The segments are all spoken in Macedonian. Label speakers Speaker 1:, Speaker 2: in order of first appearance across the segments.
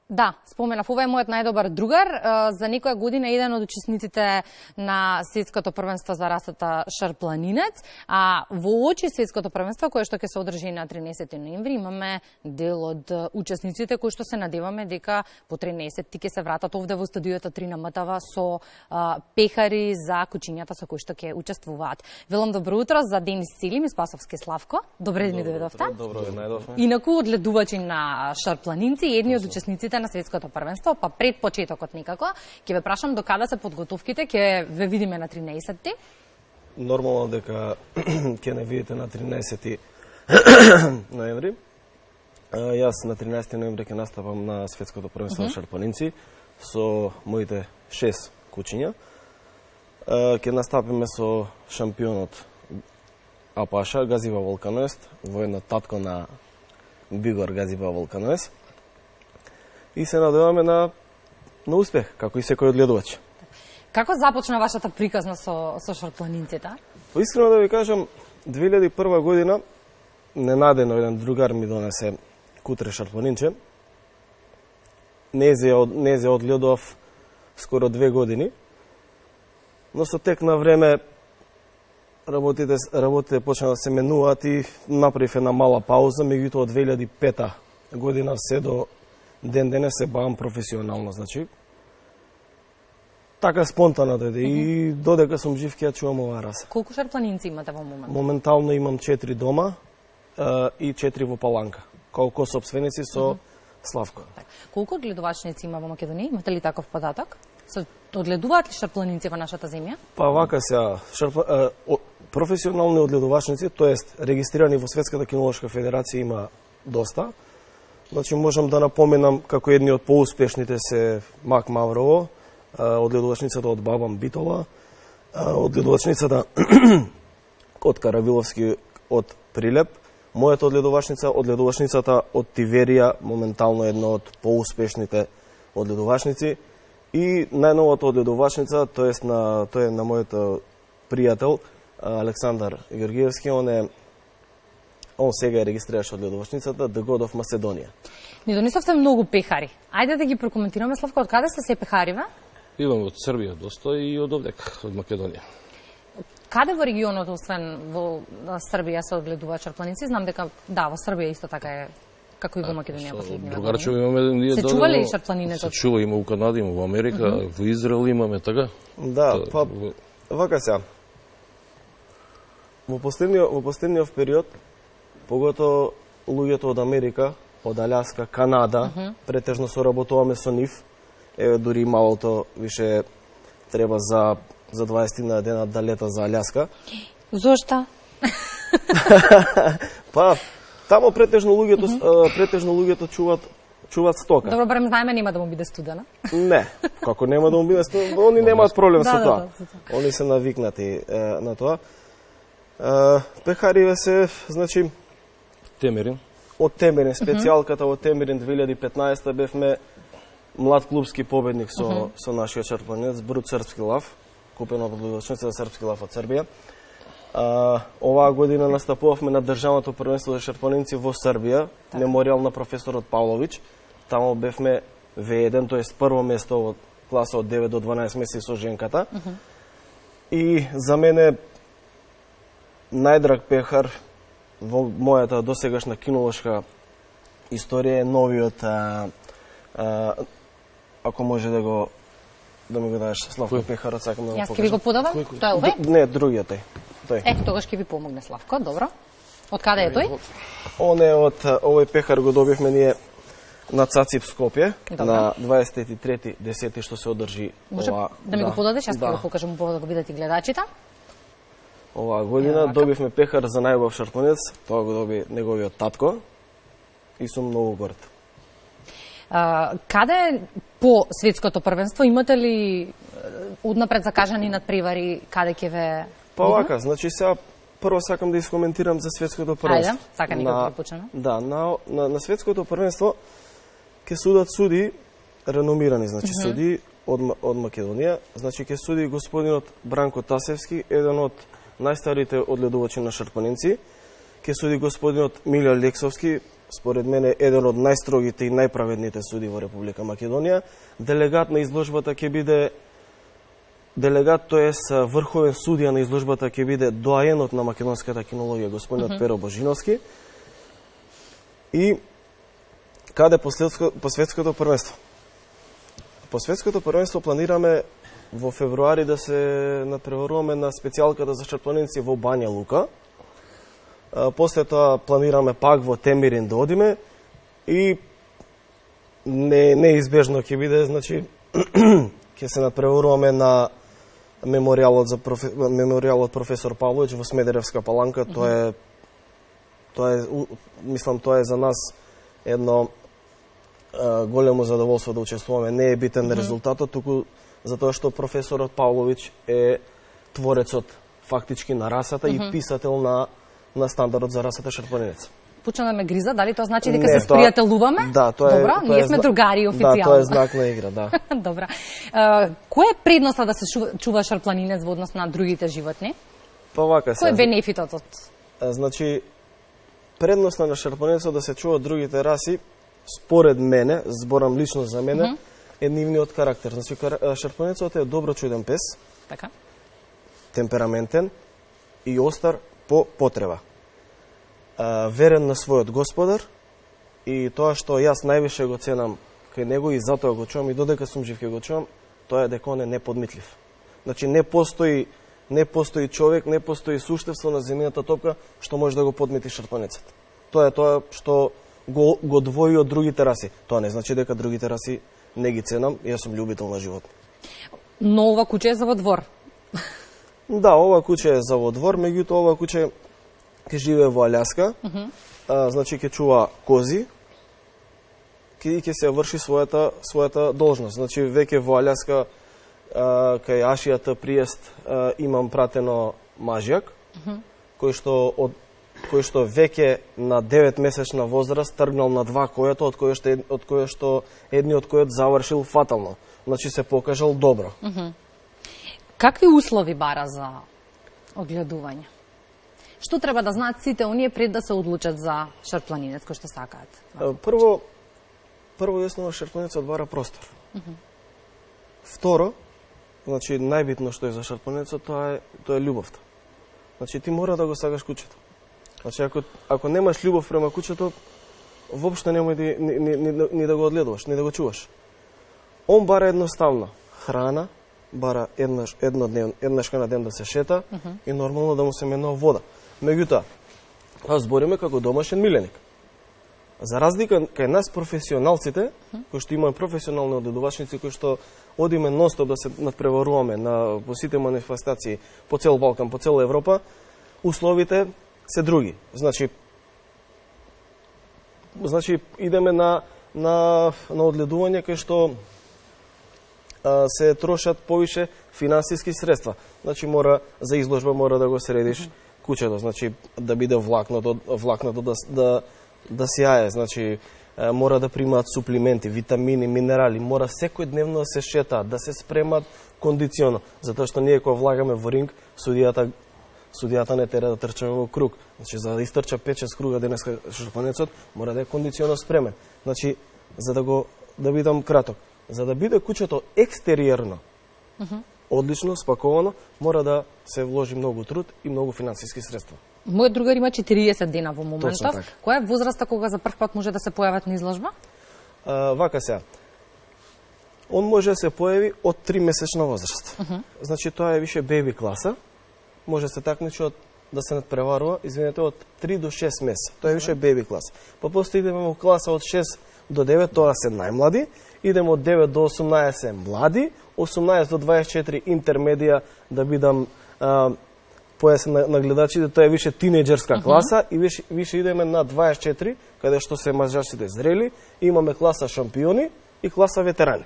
Speaker 1: Да, споменав, ова е мојот најдобар другар. За некоја година еден од учесниците на светското првенство за расата шарпланинец, а во очи светското првенство кое што ќе се одржи на 13 ноември, имаме дел од учесниците кои што се надеваме дека по 13 ќе се вратат овде во студиото 3 на МТВ со пехари за кучињата со кои што ќе учествуваат. Велам добро утро за Денис Селим и Спасовски Славко. Добре дни дојдовте.
Speaker 2: Добро ви најдовме.
Speaker 1: Инаку одледувачи на шарпланинци, едни од учесниците на светското првенство, па пред почетокот некако, ќе ве прашам до каде се подготовките, ќе ве видиме на 13-ти?
Speaker 2: Нормално дека ќе не видите на 13 ноември. Јас на 13 ноември ќе настапам на светското првенство на шарпланинци со моите 6 кучиња. Ќе настапиме со шампионот Апаша Газива Волканоест, воедно татко на Бигор Газива Волканоест. И се надеваме на успех, како и секој одледувач.
Speaker 1: Како започна вашата приказна со шарпланинците?
Speaker 2: Искрено да ви кажам, 2001 година ненадено еден другар ми донесе кутре шарпланинче. Незе одледував скоро 2 години, но со тек на време работите почна да се менуваат и направив една мала пауза, меѓутоа од 2005 година се до ден денес се бавам професионално, значи. Така спонтано дојде и додека сум жив ќе ја чувам оваа раса.
Speaker 1: Колку шарпланинци имате во моментот?
Speaker 2: Моментално имам 4 дома и 4 во Паланка, колку сопственици со Славко.
Speaker 1: Колку одледувачници има во Македонија? Имате ли таков податок? Одледуваат ли шарпланинци во нашата земја?
Speaker 2: Па вака се, професионални одледувачници, тоест регистрирани во Светската кинолошка федерација има доста. Значи можам да напоменам како едни од поуспешните се Мак Маврово, одледувачницата од Бабан Битола, одледувачницата од Каравиловски од Прилеп, мојата одледувачницата од Тиверија, моментално едно од поуспешните одледувачници, и најновата одледувачница, тој е на мојот пријател Александар Георгиевски, он сега е регистрираш одледувачницата The God of Macedоnia.
Speaker 1: Ни донесовте многу пехари. Ајде да ги прокоментираме, Славко, од каде се се пехариве?
Speaker 3: Идам од Србија доста и од овдека, од Македонија.
Speaker 1: Каде во регионот, освен во Србија, се огледуваат шарпланици? Знам дека, да, во Србија исто така е, како и во Македонија последниве
Speaker 3: Другарчево имаме ние
Speaker 1: се чува ли шарпланинецот?
Speaker 3: Се чува, има во Канада, има во Америка, во Израел имаме, така?
Speaker 2: Да, па, вака се. Во последниот период, поготово луѓето од Америка, од Аляска, Канада, претежно соработуваме со нив. Еве дури малото више треба за 20 на дена да лета за Аляска.
Speaker 1: Зошта?
Speaker 2: Па, тамо претежно луѓето чуваат стока.
Speaker 1: Добро, барем знаеме нема да му биде студена.
Speaker 2: Не, како нема да му биде студена, они немаат проблем со тоа. Они се навикнати на тоа. Пехариве се, значи,
Speaker 3: Темерин.
Speaker 2: Од Темерин, специјалката од Темерин 2015 бевме млад клубски победник со нашиот шарпланинец Брут Српски лав, купен од одледувачница за Српски лав од Србија. Оваа година настапувавме на државното првенство за шарпланинци во Србија, меморијал на професорот Павлович. Тамо бевме В1, тоест прво место од класа од 9 до 12 месеци со женката. И за мене најдраг пехар во мојата досегашна кинолошка историја е новиот, ако може да ми го дадеш, Славко пехарот, сакам да го покажам.
Speaker 1: Јас ќе ви го подадам? Тој е овој?
Speaker 2: Не, другиот тој.
Speaker 1: Тогаш ќе ви помогне Славко, добро. Од каде е тој?
Speaker 2: Он е од овој пехар го добивме ние на Цацип Скопје на 23.10. што се одржи
Speaker 1: може
Speaker 2: ова.
Speaker 1: Да ми го подадеш, јас ќе го покажам убаво да го видат и гледачите.
Speaker 2: Оваа година добивме пехар за најубав шарпланинец, тоа го доби неговиот татко и сум многу горд.
Speaker 1: Каде по светското првенство имате ли однапред закажани надпревари каде ќе ве?
Speaker 2: Па вака, значи сега прво сакам да искоментирам за светското првенство.
Speaker 1: Ајде, така некако почнеме.
Speaker 2: Да, на светското првенство ќе судат суди реномирани, значи суди од Македонија, значи ќе суди господинот Бранко Тасевски, еден од најстарите одледувачи на шарпланинци, ќе суди господинот Милјо Лексовски, според мене еден од најстрогите и најправедните суди во Република Македонија. Делегат на изложбата ќе биде делегат, тоест врховен судија на изложбата ќе биде доаенот на македонската кинологија, господинот Перо Божиновски. И каде по светското првенство? По светското првенство планираме во февруари да се надпреваруваме на специјалката за шарпланиници во Бања Лука. После тоа планираме пак во Темирин да одиме и неизбежно ќе биде, значи, ќе се надпреваруваме на меморијалот професор Павлович во Смедеревска Паланка. Тоа е за нас едно големо задоволство да учествуваме. Не е битен резултатот, туку затоа што професорот Павлович е творецот фактички на расата и писател на стандардот за расата шарпланинец.
Speaker 1: Почна да ме гриза, дали тоа значи дека се спријателуваме?
Speaker 2: Да, тоа е.
Speaker 1: Добра, ние сме другари официјално.
Speaker 2: Да, тоа е знак на игра, да.
Speaker 1: Добра. Која е предноста да се чува шарпланинец во однос на другите животни?
Speaker 2: Па вака се.
Speaker 1: Кој е бенефитот?
Speaker 2: Значи, предноста на шарпланинецот да се чува другите раси, според мене, зборам лично за мене, е нивниот карактер. Значи, шарпланинецот е добро чуден пес,
Speaker 1: така,
Speaker 2: темпераментен и остар по потреба. Верен на својот господар и тоа што јас највише го ценам кај него и затоа го чувам и додека сум жив ќе го чувам, тоа е дека он е неподмитлив. Значи, не постои човек, не постои суштество на земјината топка што може да го подмити шарпланинецот. Тоа е тоа што го двои од другите раси. Тоа не значи дека другите раси не ги ценам, јас сум љубител на животни.
Speaker 1: Но ова куче е за во двор.
Speaker 2: Да, ова куче е за во двор, меѓутоа ова куче ќе живее во Алјаска, значи ќе чува кози и ќе се врши својата должност. Значи веќе во Алјаска кај Ашијата приест имам пратено мажјак, кој што веќе на 9-месечна возраст тргнал на 2 којата, од кој што едниот којот завршил фатално. Значи се покажал добро.
Speaker 1: Какви услови бара за огледување? Што треба да знаат сите оние пред да се одлучат за шарпланинец кој што сакаат?
Speaker 2: Прво јасно шарпланинецот бара простор. Второ, значи најбитно што е за шарпланинецот тоа е љубовта. Значи ти мора да го сакаш кучето. Значи ако немаш љубов према кучето, воопшто немој ни да го одгледуваш, ни да го чуваш. Он бара едноставно храна, бара еднаш на ден да се шета и нормално да му се менува вода. Меѓутоа, збориме како домашен миленик. За разлика кај нас професионалците, кои што имаме професионални одгледувачници, кои што одиме нонстоп да се надпреваруваме по сите манифестации по цел Балкан, по цела Европа, условите се други. Значи идеме на одгледување кај што се трошат повише финансиски средства. Значи за изложба мора да го средиш кучето, значи да биде влакнато да сјае, значи мора да примаат суплименти, витамини, минерали, мора секојдневно да се шетаат, да се спремат кондиционо, затоа што ние кога влагаме во ринг, судијата не тера да трчаме во круг. Значи за да истрча 5-6 круга денеска шарпланинецот, мора да е кондиционо спремен. Значи да бидам краток, за да биде кучето екстериерно одлично, спаковано, мора да се вложи многу труд и многу финансиски средства.
Speaker 1: Мојот другар има 40 дена во моментов.
Speaker 2: Така.
Speaker 1: Која е возраста кога за прв пат може да се појават на изложба?
Speaker 2: Вака сега. Он може да се појави од 3-месечна возраст. Значи тоа е више беби класа. Може се такмичи да се надпреварува, од 3 до 6 месеца. Тоа е више беби класа. Па после идеме во класа од 6 до 9, тоа се најмлади. Идеме од 9 до 18 млади, 18 до 24 интермедија, да бидам појасен на гледачите, тоа е више тинејџерска класа и више идеме на 24, каде што се мажарците зрели, имаме класа шампиони и класа ветерани.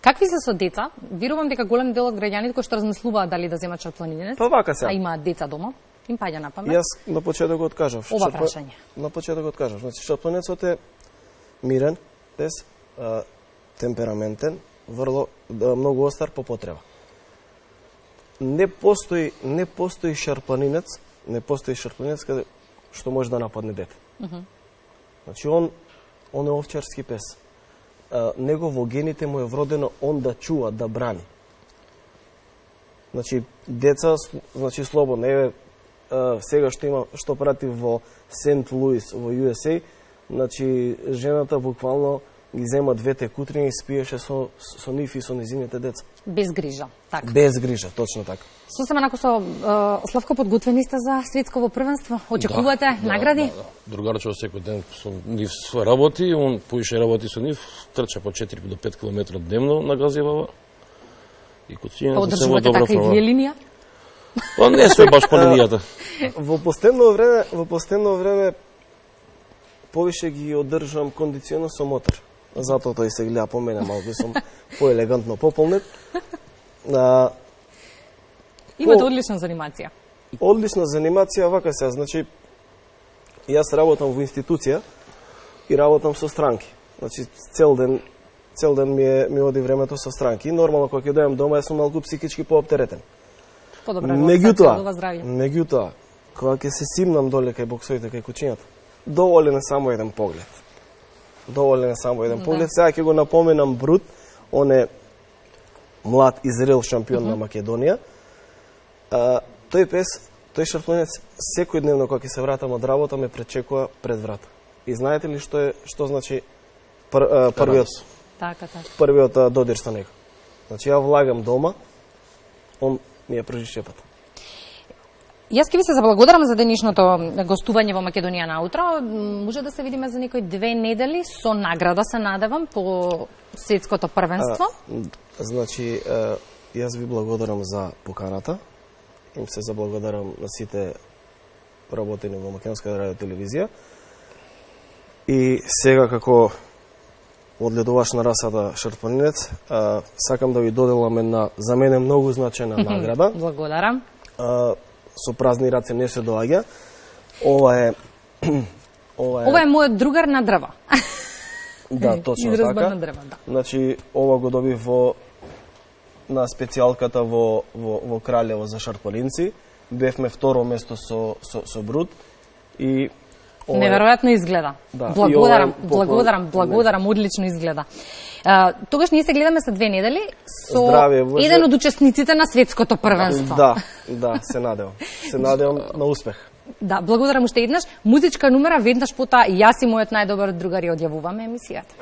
Speaker 1: Какви се со деца? Верувам дека голем дел од граѓаните кои што размислуваат дали да земат шарпланинец,
Speaker 2: па вака се.
Speaker 1: А имаат деца дома, им паѓа на памет.
Speaker 2: Јас на почетокот кажав.
Speaker 1: Ова прашање.
Speaker 2: На почетокот кажав, значи шарпланинецот е мирен, пес, темпераментен, многу остар по потреба. Не постои шарпланинец каде што може да нападне дете. Значи он е овчарски пес. Него во гените му е вродено он да чува, да брани. Значи деца, значи слободно. Еве сега што прати во Сент Луис во USA, значи жената буквално ги зема двете кутрини и спиеше со нив и со низините деца.
Speaker 1: Без грижа, така.
Speaker 2: Без грижа, точно така.
Speaker 1: Сосема нако со Славко подготвени сте за светсково првенство? Очекувате награди?
Speaker 3: Да. Другарче секој ден со нив работи, он поише работи со нив, трча по 4 до 5 км дневно на газивава. И куцињата се во добра форма.
Speaker 1: Вие линија?
Speaker 3: Па не се баш по линијата.
Speaker 2: Во последно време повише ги одржам кондиционно со мотор. Затоа тој се гледа по мене, малку сум поелегантно пополнет.
Speaker 1: Имате одлична занимација.
Speaker 2: Одлична занимација, вака се, значи, јас работам во институција и работам со странки. Значи, цел ден ми оди времето со странки. Нормално, кога ќе дојдам дома, јас сум малку психички пооптеретен.
Speaker 1: Подобра
Speaker 2: Меѓутоа, кога ќе се симнам доле кај боксовите, кај кучињата, доволен е само еден поглед. Сега ќе го напоменам Брут, он е млад и зрел шампион на Македонија. Тој пес, тој шарпланец, секојдневно кога ќе се вратам од работа ме пречекува пред врата. И знаете ли што значи првиот додир со него? Значи ја влагам дома, он ми ја пржи шепата.
Speaker 1: Јас ќе ви се заблагодарам за денешното гостување во Македонија наутро. Може да се видиме за некои 2 недели со награда, се надевам, по светското првенство.
Speaker 2: Значи, јас ви благодарам за поканата. Им се заблагодарам на сите работени во Македонска радио телевизија. И сега како одледуваш на расата шарпланинец, сакам да ви доделам една за мене многу значајна награда.
Speaker 1: Благодарам.
Speaker 2: Со празни раце не се доаѓа. Ова е
Speaker 1: мојот другар на дрва.
Speaker 2: Да, точно
Speaker 1: изразба
Speaker 2: така.
Speaker 1: На дрва, да.
Speaker 2: Значи, ова го добив на специјалката во Кралево за шарпланинци. Бевме второ место со Брут и
Speaker 1: неверојатно изгледа.
Speaker 2: Да,
Speaker 1: благодарам, одлично изгледа. Тогаш ние се гледаме за 2 недели со еден од учесниците на светското првенство.
Speaker 2: Да, се надевам на успех.
Speaker 1: Да, благодарам уште еднаш. Музичка номера, веднаш потоа јас и мојот најдобар другар ја одјавуваме емисијата.